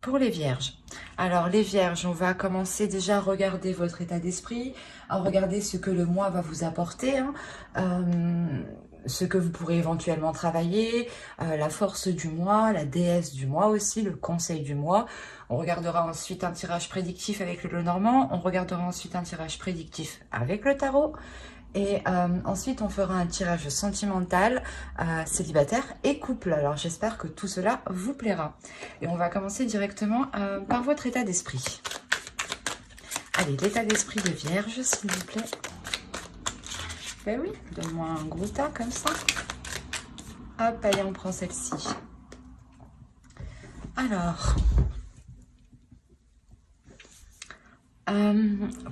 Pour les vierges. Alors les vierges, on va commencer déjà à regarder votre état d'esprit, à regarder ce que le mois va vous apporter, hein, ce que vous pourrez éventuellement travailler, la force du mois, la déesse du mois aussi, le conseil du mois. On regardera ensuite un tirage prédictif avec le Lenormand, on regardera ensuite un tirage prédictif avec le tarot. Et ensuite, on fera un tirage sentimental, célibataire et couple. Alors, j'espère que tout cela vous plaira. Et on va commencer directement par votre état d'esprit. Allez, l'état d'esprit de Vierge, s'il vous plaît. Ben oui, donne-moi un gros tas comme ça. Hop, allez, on prend celle-ci. Alors,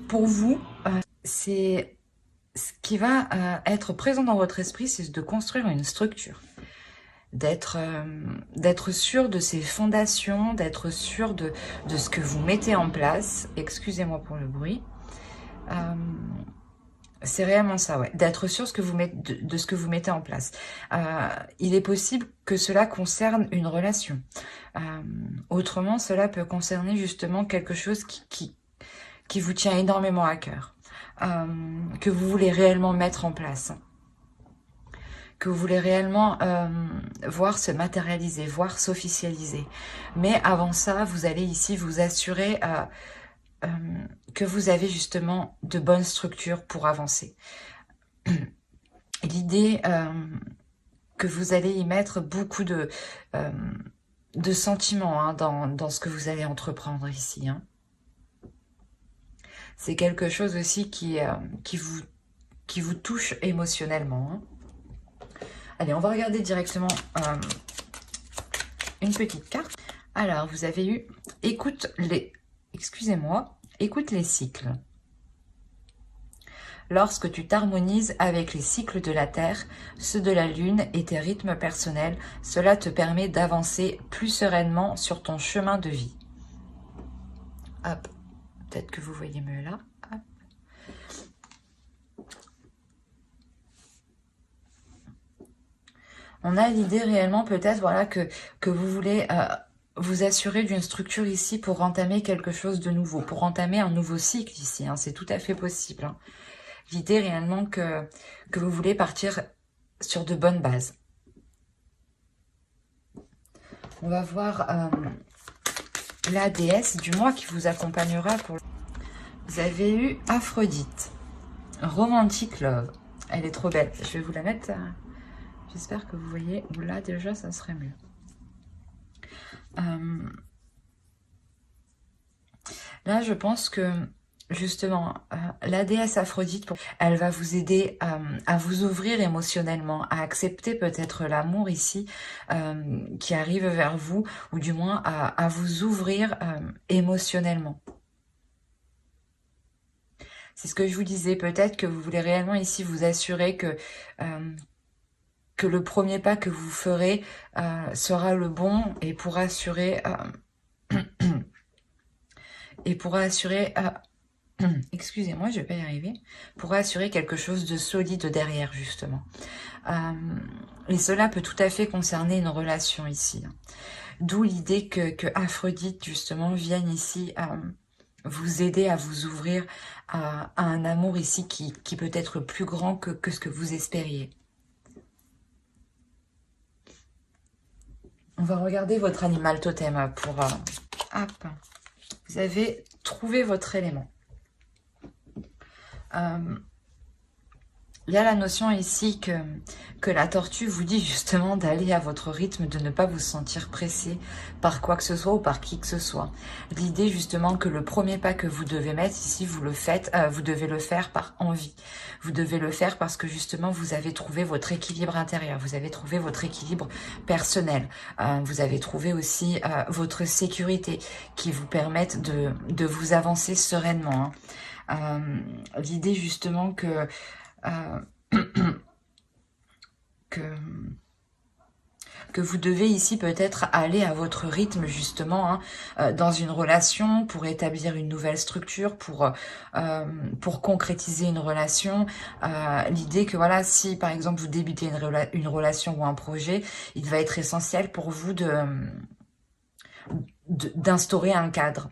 pour vous, c'est... Ce qui va être présent dans votre esprit, c'est de construire une structure, d'être sûr de ses fondations, d'être sûr de ce que vous mettez en place. Excusez-moi pour le bruit. C'est réellement ça, ouais. D'être sûr de ce que vous mettez en place. Il est possible que cela concerne une relation. Autrement, cela peut concerner justement quelque chose qui vous tient énormément à cœur. Que vous voulez réellement mettre en place, que vous voulez réellement voir se matérialiser, voir s'officialiser. Mais avant ça, vous allez ici vous assurer que vous avez justement de bonnes structures pour avancer. L'idée que vous allez y mettre beaucoup de sentiments hein, dans ce que vous allez entreprendre ici. Hein. C'est quelque chose aussi qui vous touche émotionnellement. Hein. Allez, on va regarder directement une petite carte. Alors, vous avez eu écoute les cycles. Lorsque tu t'harmonises avec les cycles de la Terre, ceux de la Lune et tes rythmes personnels, cela te permet d'avancer plus sereinement sur ton chemin de vie. Hop, peut-être que vous voyez mieux là. Hop. On a l'idée réellement peut-être voilà, que vous voulez vous assurer d'une structure ici pour entamer quelque chose de nouveau, pour entamer un nouveau cycle ici. Hein, c'est tout à fait possible. Hein. L'idée réellement que vous voulez partir sur de bonnes bases. On va voir la déesse du mois qui vous accompagnera. Vous avez eu Aphrodite, Romantic Love. Elle est trop belle. Je vais vous la mettre... J'espère que vous voyez. Là, déjà, ça serait mieux. Là, je pense que, justement, la déesse Aphrodite, elle va vous aider à vous ouvrir émotionnellement, à accepter peut-être l'amour ici qui arrive vers vous, ou du moins à vous ouvrir émotionnellement. C'est ce que je vous disais, peut-être que vous voulez réellement ici vous assurer que le premier pas que vous ferez sera le bon et pourra assurer excusez-moi, je vais pas y arriver, pourra assurer quelque chose de solide derrière justement. Et cela peut tout à fait concerner une relation ici. D'où l'idée que Aphrodite justement vienne ici vous aider à vous ouvrir à un amour ici qui peut être plus grand que ce que vous espériez. On va regarder votre animal totem pour... hop. Vous avez trouvé votre élément. Il y a la notion ici que la tortue vous dit justement d'aller à votre rythme, de ne pas vous sentir pressé par quoi que ce soit ou par qui que ce soit. L'idée justement que le premier pas que vous devez mettre ici, vous devez le faire par envie. Vous devez le faire parce que justement vous avez trouvé votre équilibre intérieur, vous avez trouvé votre équilibre personnel, vous avez trouvé aussi votre sécurité qui vous permettent de vous avancer sereinement. Hein. L'idée justement que vous devez ici peut-être aller à votre rythme justement hein, dans une relation pour établir une nouvelle structure, pour concrétiser une relation. L'idée que voilà, si par exemple vous débutez une relation ou un projet, il va être essentiel pour vous d'instaurer un cadre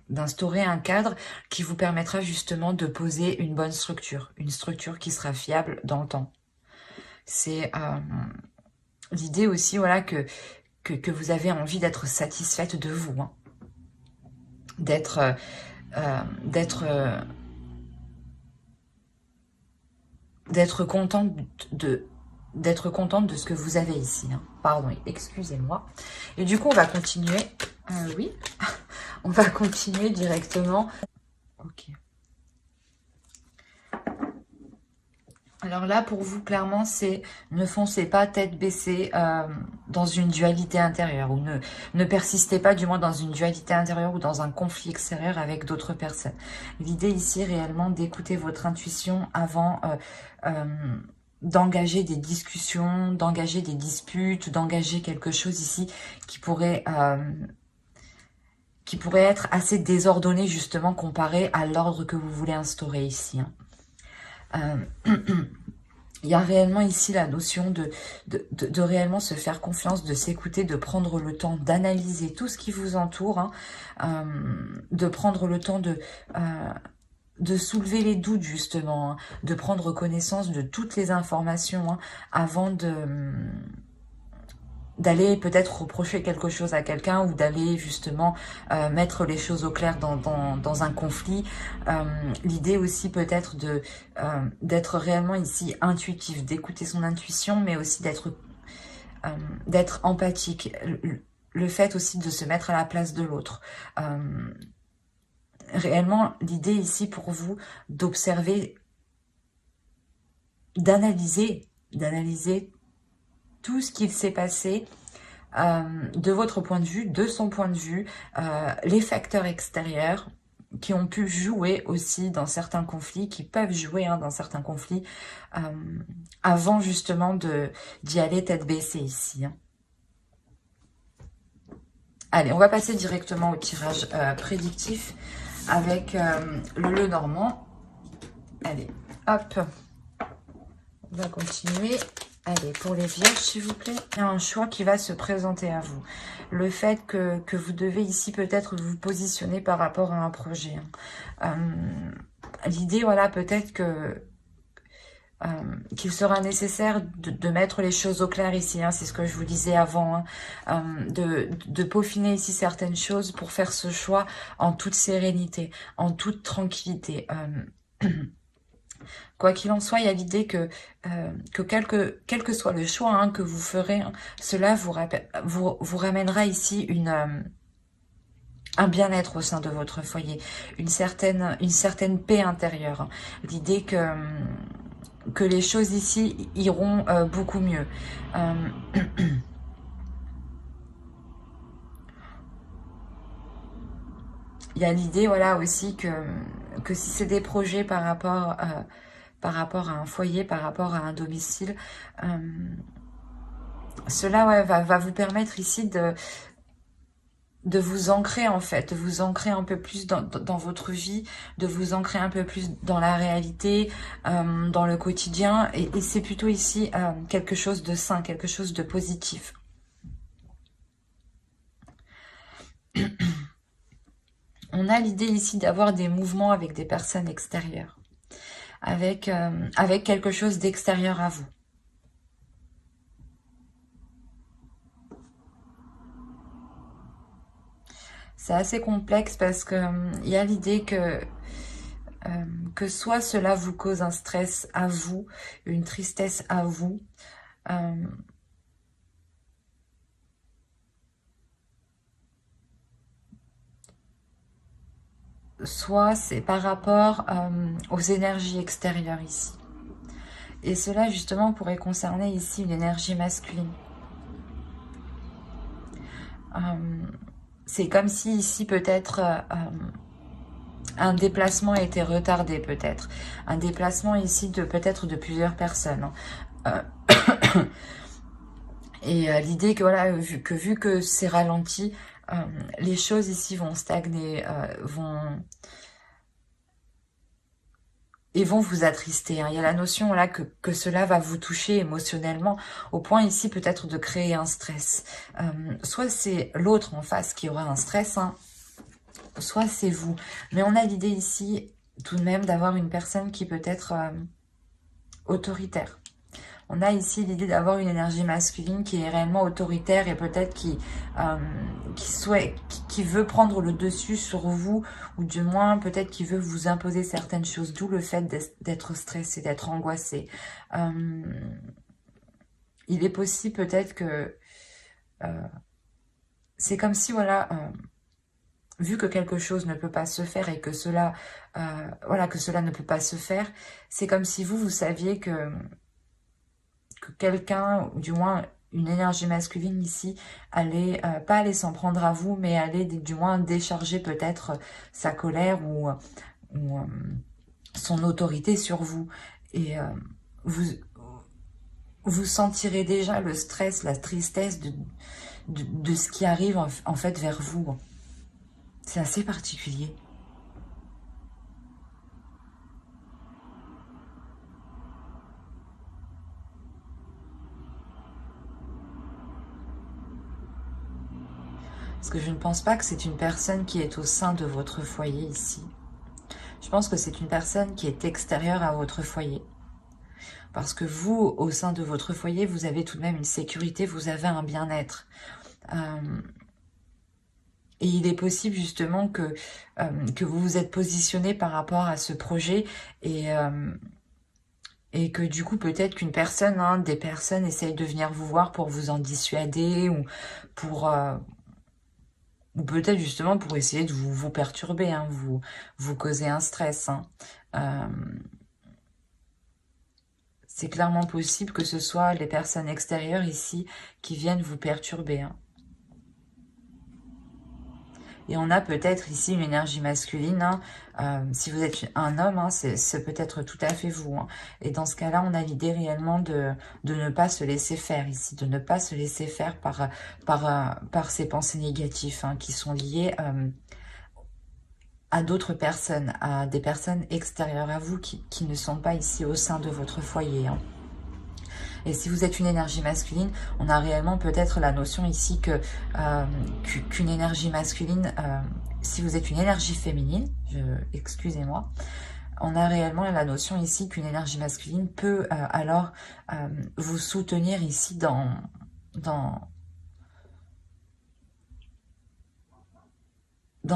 qui vous permettra justement de poser une bonne structure, une structure qui sera fiable dans le temps. C'est l'idée aussi, voilà, que vous avez envie d'être satisfaite de vous, hein. D'être contente de ce que vous avez ici, hein. Pardon, excusez-moi. Et du coup, on va continuer. Oui, on va continuer directement. Ok. Alors là, pour vous, clairement, c'est ne foncez pas tête baissée dans une dualité intérieure, ou ne persistez pas, du moins, dans une dualité intérieure ou dans un conflit extérieur avec d'autres personnes. L'idée ici est réellement d'écouter votre intuition avant d'engager des discussions, d'engager des disputes, d'engager quelque chose ici qui pourrait être assez désordonné, justement, comparé à l'ordre que vous voulez instaurer ici, hein. Il y a réellement ici la notion de réellement se faire confiance, de s'écouter, de prendre le temps d'analyser tout ce qui vous entoure, hein, de prendre le temps de soulever les doutes, justement, hein, de prendre connaissance de toutes les informations, hein, avant d'aller peut-être reprocher quelque chose à quelqu'un, ou d'aller justement mettre les choses au clair dans un conflit. L'idée aussi peut-être d'être réellement ici intuitif, d'écouter son intuition, mais aussi d'être empathique. Le fait aussi de se mettre à la place de l'autre. Réellement, l'idée ici pour vous d'observer, d'analyser tout ce qu'il s'est passé de votre point de vue, de son point de vue, les facteurs extérieurs qui ont pu jouer aussi dans certains conflits, qui peuvent jouer, hein, dans certains conflits, avant justement d'y aller tête baissée ici, hein. Allez, on va passer directement au tirage prédictif avec le Lenormand. Allez, hop, on va continuer. Allez, pour les vierges, s'il vous plaît, il y a un choix qui va se présenter à vous. Le fait que vous devez ici peut-être vous positionner par rapport à un projet, hein. L'idée, voilà, peut-être qu'il sera nécessaire de mettre les choses au clair ici, hein, c'est ce que je vous disais avant, hein, de peaufiner ici certaines choses pour faire ce choix en toute sérénité, en toute tranquillité. Quoi qu'il en soit, il y a l'idée que quel que soit le choix, hein, que vous ferez, hein, cela vous ramènera ici un bien-être au sein de votre foyer, une certaine paix intérieure, hein. L'idée que les choses ici iront beaucoup mieux. Il y a l'idée, voilà, aussi que si c'est des projets par rapport à un foyer, par rapport à un domicile, cela, ouais, va vous permettre ici de vous ancrer, en fait, de vous ancrer un peu plus dans votre vie, de vous ancrer un peu plus dans la réalité, dans le quotidien, et c'est plutôt ici quelque chose de sain, quelque chose de positif. On a l'idée ici d'avoir des mouvements avec des personnes extérieures, avec quelque chose d'extérieur à vous. C'est assez complexe parce que il y a l'idée que soit cela vous cause un stress à vous, une tristesse à vous, soit c'est par rapport aux énergies extérieures ici. Et cela justement pourrait concerner ici une énergie masculine. C'est comme si ici peut-être un déplacement a été retardé, peut-être. Un déplacement ici peut-être de plusieurs personnes. Et l'idée que voilà, vu que c'est ralenti, les choses ici vont stagner, et vont vous attrister. Hein. Il y a la notion là que cela va vous toucher émotionnellement, au point ici peut-être de créer un stress. Soit c'est l'autre en face qui aura un stress, hein, soit c'est vous. Mais on a l'idée ici tout de même d'avoir une personne qui peut être autoritaire. On a ici l'idée d'avoir une énergie masculine qui est réellement autoritaire et peut-être qui veut prendre le dessus sur vous, ou du moins peut-être qui veut vous imposer certaines choses, d'où le fait d'être stressé, d'être angoissé. Il est possible peut-être que c'est comme si, voilà, vu que quelque chose ne peut pas se faire et que cela, voilà, que cela ne peut pas se faire, c'est comme si vous saviez que quelqu'un, ou du moins une énergie masculine ici, allait, pas aller s'en prendre à vous, mais allait du moins décharger peut-être sa colère ou son autorité sur vous. Et vous, vous sentirez déjà le stress, la tristesse de ce qui arrive en fait vers vous. C'est assez particulier. Parce que je ne pense pas que c'est une personne qui est au sein de votre foyer ici. Je pense que c'est une personne qui est extérieure à votre foyer. Parce que vous, au sein de votre foyer, vous avez tout de même une sécurité, vous avez un bien-être. Et il est possible justement que vous vous êtes positionné par rapport à ce projet et que du coup peut-être qu'une personne, hein, des personnes essayent de venir vous voir pour vous en dissuader ou pour... ou peut-être justement pour essayer de vous perturber, hein, vous causer un stress. Hein. C'est clairement possible que ce soit les personnes extérieures ici qui viennent vous perturber. Hein. Et on a peut-être ici une énergie masculine. Hein. Si vous êtes un homme, hein, c'est peut-être tout à fait vous. Hein. Et dans ce cas-là, on a l'idée réellement de ne pas se laisser faire ici, de ne pas se laisser faire par ces pensées négatives, hein, qui sont liées à d'autres personnes, à des personnes extérieures à vous qui ne sont pas ici au sein de votre foyer. Hein. Et si vous êtes une énergie masculine, on a réellement peut-être la notion ici qu'une énergie masculine, si vous êtes une énergie féminine, excusez-moi, on a réellement la notion ici qu'une énergie masculine peut alors vous soutenir ici dans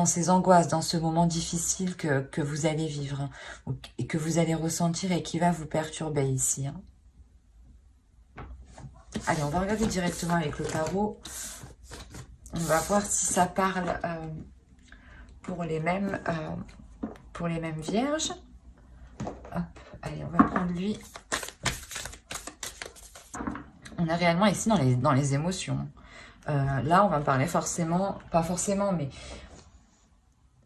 ces angoisses, dans ce moment difficile que vous allez vivre, hein, et que vous allez ressentir et qui va vous perturber ici. Hein. Allez, on va regarder directement avec le tarot. On va voir si ça parle pour les mêmes vierges. Hop, allez, on va prendre lui. On est réellement ici dans les émotions. Là, on va parler forcément, pas forcément, mais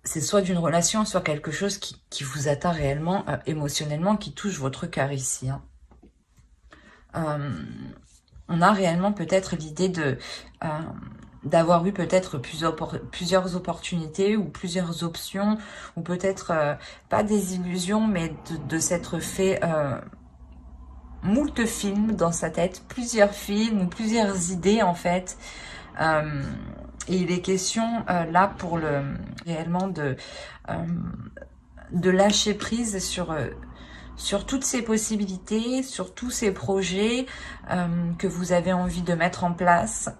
c'est soit d'une relation, soit quelque chose qui vous atteint réellement émotionnellement, qui touche votre cœur ici. Hein. On a réellement peut-être l'idée d'avoir eu peut-être plusieurs opportunités ou plusieurs options, ou peut-être pas des illusions, mais de s'être fait moult films dans sa tête, plusieurs films ou plusieurs idées en fait. Et il est question là pour réellement de lâcher prise sur toutes ces possibilités, sur tous ces projets que vous avez envie de mettre en place.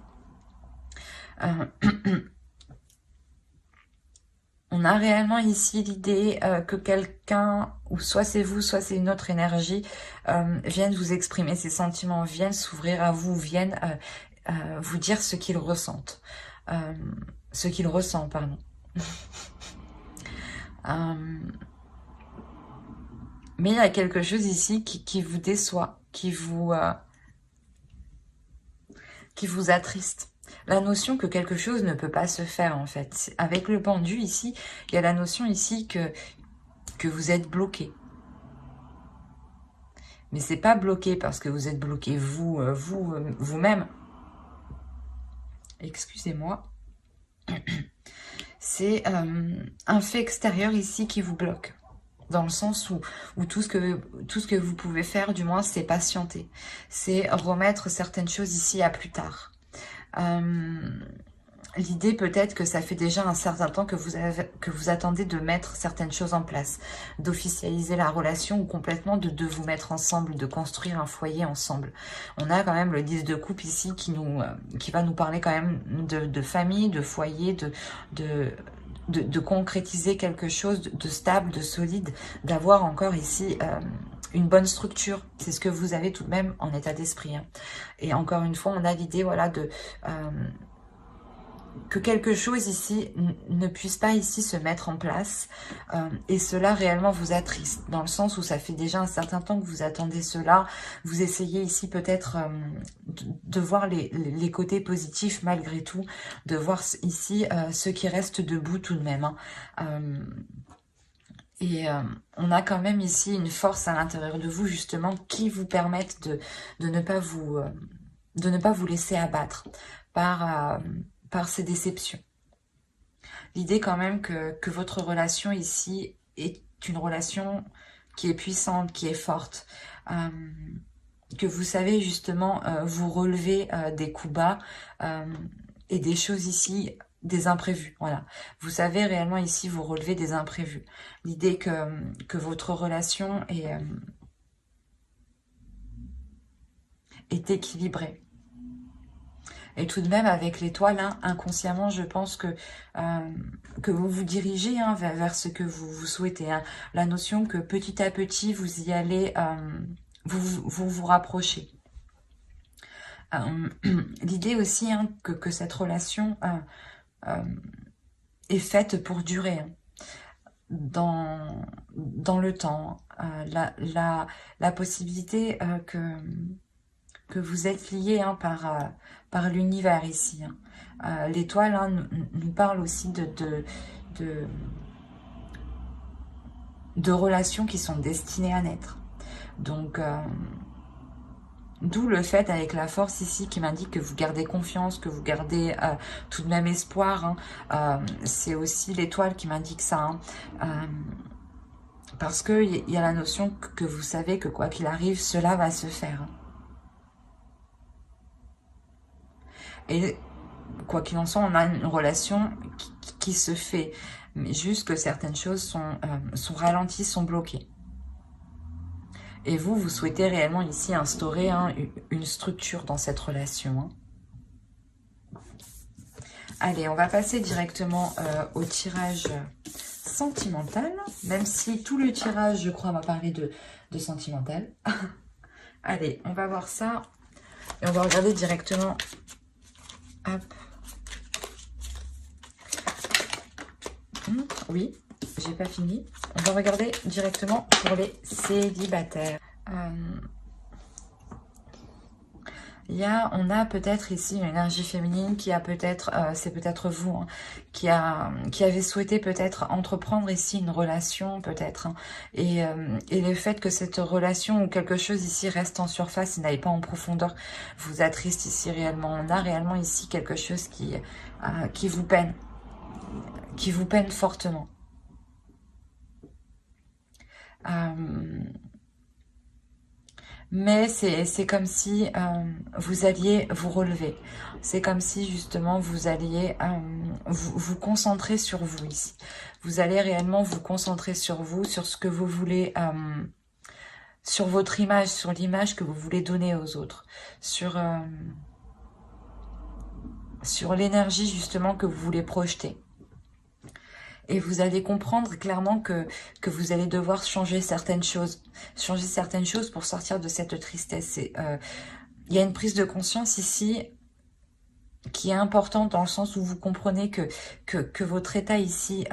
On a réellement ici l'idée que quelqu'un, ou soit c'est vous, soit c'est une autre énergie, vienne vous exprimer ses sentiments, vienne s'ouvrir à vous, vienne vous dire ce qu'il ressent. Ce qu'il ressent, pardon. Mais il y a quelque chose ici qui vous déçoit, qui vous attriste. La notion que quelque chose ne peut pas se faire, en fait. Avec le pendu, ici, il y a la notion ici que vous êtes bloqué. Mais c'est pas bloqué parce que vous êtes bloqué vous-même. Excusez-moi. C'est un fait extérieur ici qui vous bloque. Dans le sens où tout ce que vous pouvez faire, du moins, c'est patienter. C'est remettre certaines choses ici à plus tard. L'idée peut-être que ça fait déjà un certain temps que vous attendez de mettre certaines choses en place, d'officialiser la relation ou complètement de vous mettre ensemble, de construire un foyer ensemble. On a quand même le 10 de coupe ici qui va nous parler quand même de famille, de foyer, de concrétiser quelque chose de stable, de solide, d'avoir encore ici une bonne structure. C'est ce que vous avez tout de même en état d'esprit. Hein. Et encore une fois, on a l'idée voilà, que quelque chose ici ne puisse pas ici se mettre en place et cela réellement vous attriste dans le sens où ça fait déjà un certain temps que vous attendez cela, vous essayez ici peut-être de voir les côtés positifs malgré tout, de voir ici ce qui reste debout tout de même. Hein. On a quand même ici une force à l'intérieur de vous justement qui vous permettent de ne pas vous laisser abattre par ces déceptions. L'idée quand même que votre relation ici est une relation qui est puissante, qui est forte, que vous savez justement vous relever des coups bas et des choses ici, des imprévus, voilà. Vous savez réellement ici vous relever des imprévus. L'idée que votre relation est équilibrée. Et tout de même, avec l'étoile, hein, inconsciemment, je pense que vous vous dirigez hein, vers ce que vous souhaitez. Hein. La notion que petit à petit, vous y allez, vous rapprochez. L'idée aussi hein, que cette relation est faite pour durer. Hein. Dans le temps. La possibilité que vous êtes liés hein, par l'univers ici. Hein. L'étoile hein, nous parle aussi de relations qui sont destinées à naître. Donc, d'où le fait avec la force ici qui m'indique que vous gardez confiance, que vous gardez tout de même espoir. Hein. C'est aussi l'étoile qui m'indique ça. Hein. Parce qu'il y a la notion que vous savez que quoi qu'il arrive, cela va se faire. Et quoi qu'il en soit, on a une relation qui se fait. Mais juste que certaines choses sont ralenties, sont bloquées. Et vous souhaitez réellement ici instaurer hein, une structure dans cette relation. Hein. Allez, on va passer directement au tirage sentimental. Même si tout le tirage, je crois, m'a parlé de sentimental. Allez, on va voir ça. Et on va regarder directement... Hop. Oui, j'ai pas fini. On va regarder directement pour les célibataires. On a peut-être ici une énergie féminine qui a peut-être, c'est peut-être vous, hein, qui avait souhaité peut-être entreprendre ici une relation, peut-être. Hein, et le fait que cette relation ou quelque chose ici reste en surface et n'aille pas en profondeur vous attriste ici réellement. On a réellement ici quelque chose qui vous peine. Qui vous peine fortement. Mais c'est comme si vous alliez vous relever. C'est comme si justement vous alliez vous concentrer sur vous ici. Vous allez réellement vous concentrer sur vous, sur ce que vous voulez, sur votre image, sur l'image que vous voulez donner aux autres. Sur l'énergie justement que vous voulez projeter. Et vous allez comprendre clairement que vous allez devoir changer certaines choses. Changer certaines choses pour sortir de cette tristesse. Il y a une prise de conscience ici qui est importante dans le sens où vous comprenez que votre état ici,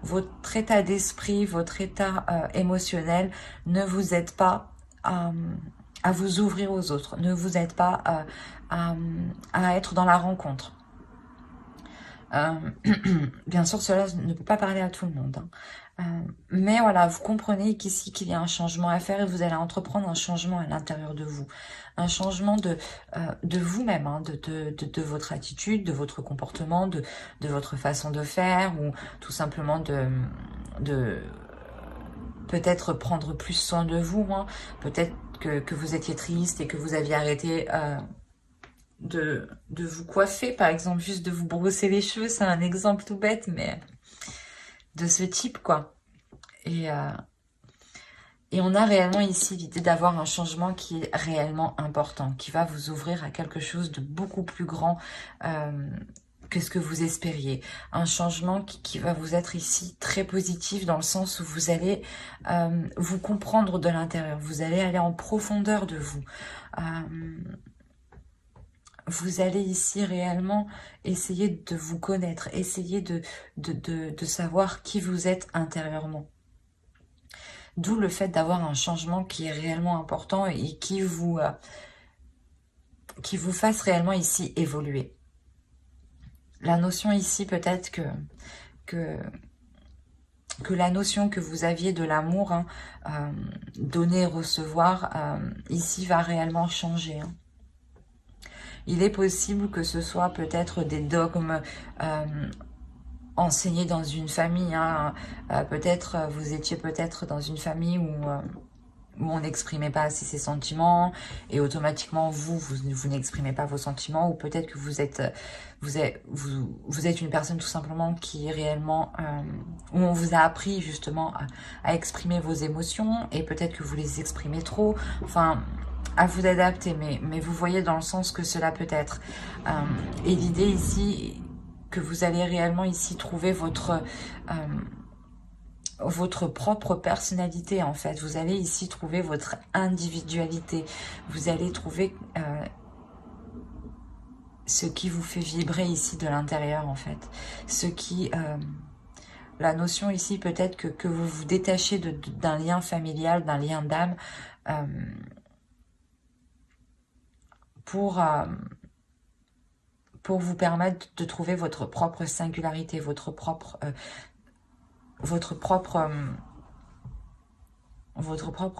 votre état d'esprit, votre état émotionnel ne vous aide pas à vous ouvrir aux autres. Ne vous aide pas à être dans la rencontre. Bien sûr, cela ne peut pas parler à tout le monde. Hein. Mais voilà, vous comprenez qu'ici, qu'il y a un changement à faire et vous allez entreprendre un changement à l'intérieur de vous. Un changement de vous-même, hein, de votre attitude, de votre comportement, de votre façon de faire ou tout simplement de peut-être prendre plus soin de vous, hein. Peut-être que vous étiez triste et que vous aviez arrêté de vous coiffer, par exemple, juste de vous brosser les cheveux. C'est un exemple tout bête, mais de ce type, quoi. Et on a réellement ici l'idée d'avoir un changement qui est réellement important, qui va vous ouvrir à quelque chose de beaucoup plus grand que ce que vous espériez. Un changement qui va vous être ici très positif dans le sens où vous allez vous comprendre de l'intérieur. Vous allez aller en profondeur de vous. Vous allez ici réellement essayer de vous connaître, essayer de savoir qui vous êtes intérieurement. D'où le fait d'avoir un changement qui est réellement important et qui vous fasse réellement ici évoluer. La notion ici peut-être que la notion que vous aviez de l'amour, hein, donner, recevoir, ici va réellement changer. Hein. Il est possible que ce soit peut-être des dogmes enseignés dans une famille. Hein. Peut-être vous étiez peut-être dans une famille où on n'exprimait pas assez ses sentiments et automatiquement vous n'exprimez pas vos sentiments, ou peut-être que vous êtes une personne tout simplement qui est réellement où on vous a appris justement à exprimer vos émotions et peut-être que vous les exprimez trop. Enfin, à vous d'adapter, mais vous voyez dans le sens que cela peut être. Et l'idée ici que vous allez réellement ici trouver votre propre personnalité, en fait. Vous allez ici trouver votre individualité. Vous allez trouver ce qui vous fait vibrer ici de l'intérieur, en fait. Ce qui... la notion ici, peut-être que vous vous détachez d'un lien familial, d'un lien d'âme, pour vous permettre de trouver votre propre singularité, votre propre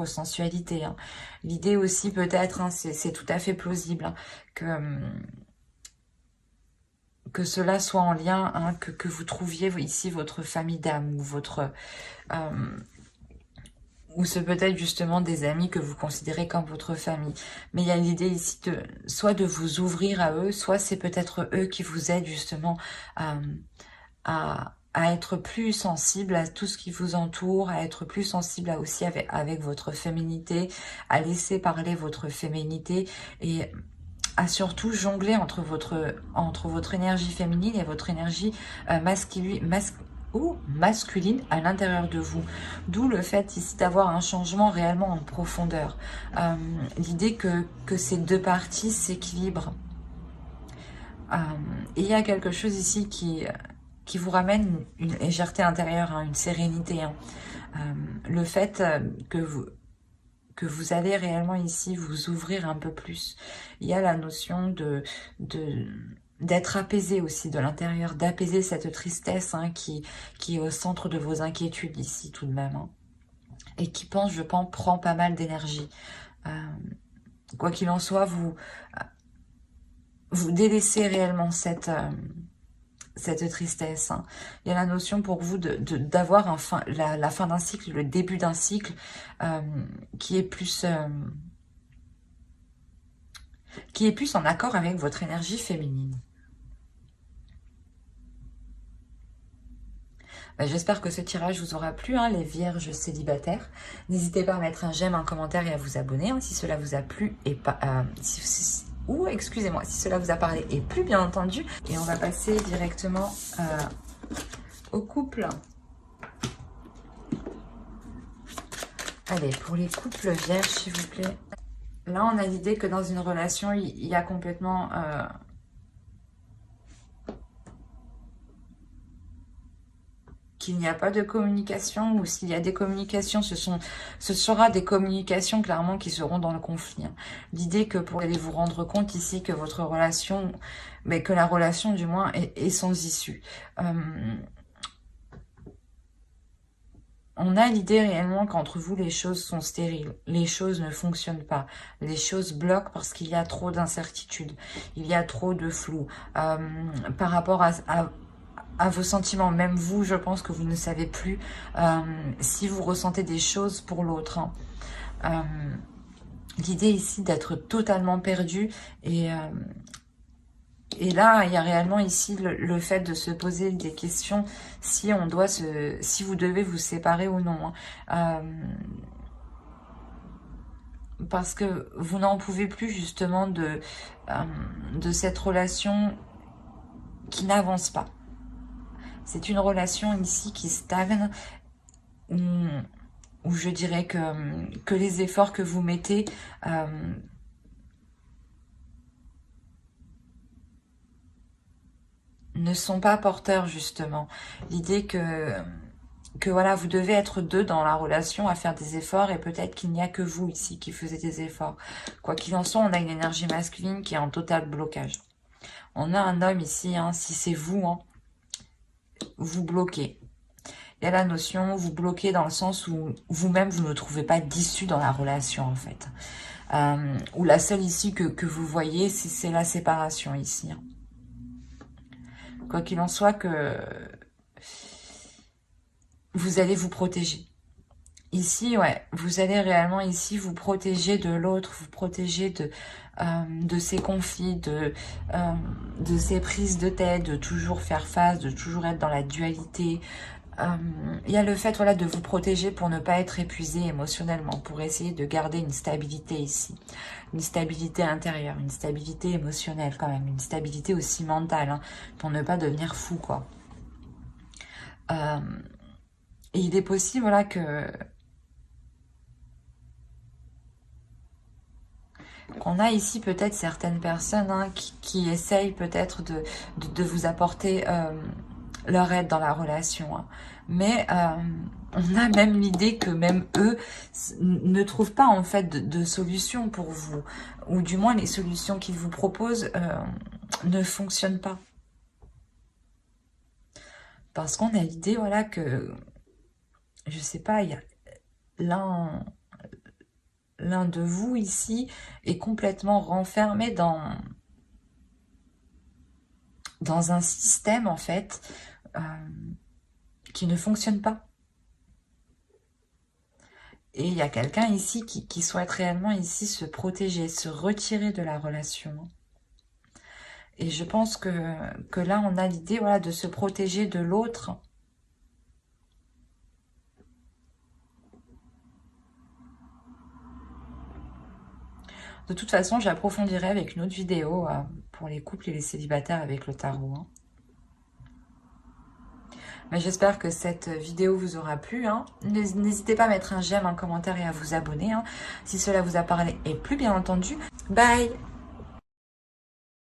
sensualité. Hein. L'idée aussi peut-être, hein, c'est tout à fait plausible, hein, que cela soit en lien, hein, que vous trouviez ici votre famille d'âme ou votre... ou c'est peut-être justement des amis que vous considérez comme votre famille. Mais il y a l'idée ici soit de vous ouvrir à eux, soit c'est peut-être eux qui vous aident justement à être plus sensible à tout ce qui vous entoure, à être plus sensible aussi avec votre féminité, à laisser parler votre féminité et à surtout jongler entre votre énergie féminine et votre énergie masculine à l'intérieur de vous. D'où le fait ici d'avoir un changement réellement en profondeur. L'idée que ces deux parties s'équilibrent. Et il y a quelque chose ici qui vous ramène une légèreté intérieure, hein, une sérénité. Hein. Le fait que vous allez réellement ici vous ouvrir un peu plus. Il y a la notion d'être apaisé aussi de l'intérieur, d'apaiser cette tristesse, hein, qui est au centre de vos inquiétudes ici tout de même. Hein, et qui, je pense, prend pas mal d'énergie. Quoi qu'il en soit, vous délaissez réellement cette tristesse. Hein. Il y a la notion pour vous d'avoir la fin d'un cycle, le début d'un cycle qui est plus en accord avec votre énergie féminine. J'espère que ce tirage vous aura plu, hein, les vierges célibataires. N'hésitez pas à mettre un j'aime, un commentaire et à vous abonner, hein, si cela vous a plu et pas... excusez-moi, si cela vous a parlé et plus bien entendu. Et on va passer directement au couple. Allez, pour les couples vierges, s'il vous plaît. Là, on a l'idée que dans une relation, il y a complètement... qu'il n'y a pas de communication, ou s'il y a des communications, ce sera des communications clairement qui seront dans le conflit. Hein. L'idée que pour aller vous rendre compte ici que votre relation, que la relation du moins est sans issue. On a l'idée réellement qu'entre vous, les choses sont stériles, les choses ne fonctionnent pas, les choses bloquent parce qu'il y a trop d'incertitudes, il y a trop de flou par rapport à à vos sentiments. Même vous, je pense que vous ne savez plus si vous ressentez des choses pour l'autre. Hein. L'idée ici d'être totalement perdu et là, il y a réellement ici le fait de se poser des questions si on doit si vous devez vous séparer ou non. Hein. Parce que vous n'en pouvez plus justement de cette relation qui n'avance pas. C'est une relation ici qui stagne, où je dirais que les efforts que vous mettez ne sont pas porteurs justement. L'idée que voilà, vous devez être deux dans la relation à faire des efforts et peut-être qu'il n'y a que vous ici qui faisiez des efforts. Quoi qu'il en soit, on a une énergie masculine qui est en total blocage. On a un homme ici, hein, si c'est vous, hein, vous bloquez. Il y a la notion, vous bloquez dans le sens où vous-même, vous ne trouvez pas d'issue dans la relation en fait. Ou la seule issue que vous voyez, c'est la séparation ici. Hein. Quoi qu'il en soit, que vous allez vous protéger. Ici, ouais, vous allez réellement ici vous protéger de l'autre, vous protéger de ces conflits, de ces prises de tête, de toujours faire face, de toujours être dans la dualité. Il y a le fait voilà, de vous protéger pour ne pas être épuisé émotionnellement, pour essayer de garder une stabilité ici. Une stabilité intérieure, une stabilité émotionnelle quand même, une stabilité aussi mentale, hein, pour ne pas devenir fou, quoi. Et il est possible voilà, qu'on a ici peut-être certaines personnes hein, qui essayent peut-être de vous apporter leur aide dans la relation. Hein. Mais on a même l'idée que même eux ne trouvent pas en fait de solution pour vous. Ou du moins les solutions qu'ils vous proposent ne fonctionnent pas. Parce qu'on a l'idée voilà, que, je sais pas, il y a l'un de vous ici est complètement renfermé dans un système en fait qui ne fonctionne pas. Et il y a quelqu'un ici qui souhaite réellement ici se protéger, se retirer de la relation. Et je pense que là on a l'idée voilà, de se protéger de l'autre. De toute façon, j'approfondirai avec une autre vidéo pour les couples et les célibataires avec le tarot. Hein. Mais j'espère que cette vidéo vous aura plu. Hein. N'hésitez pas à mettre un j'aime, un commentaire et à vous abonner. Hein, si cela vous a parlé. Et plus bien entendu, bye!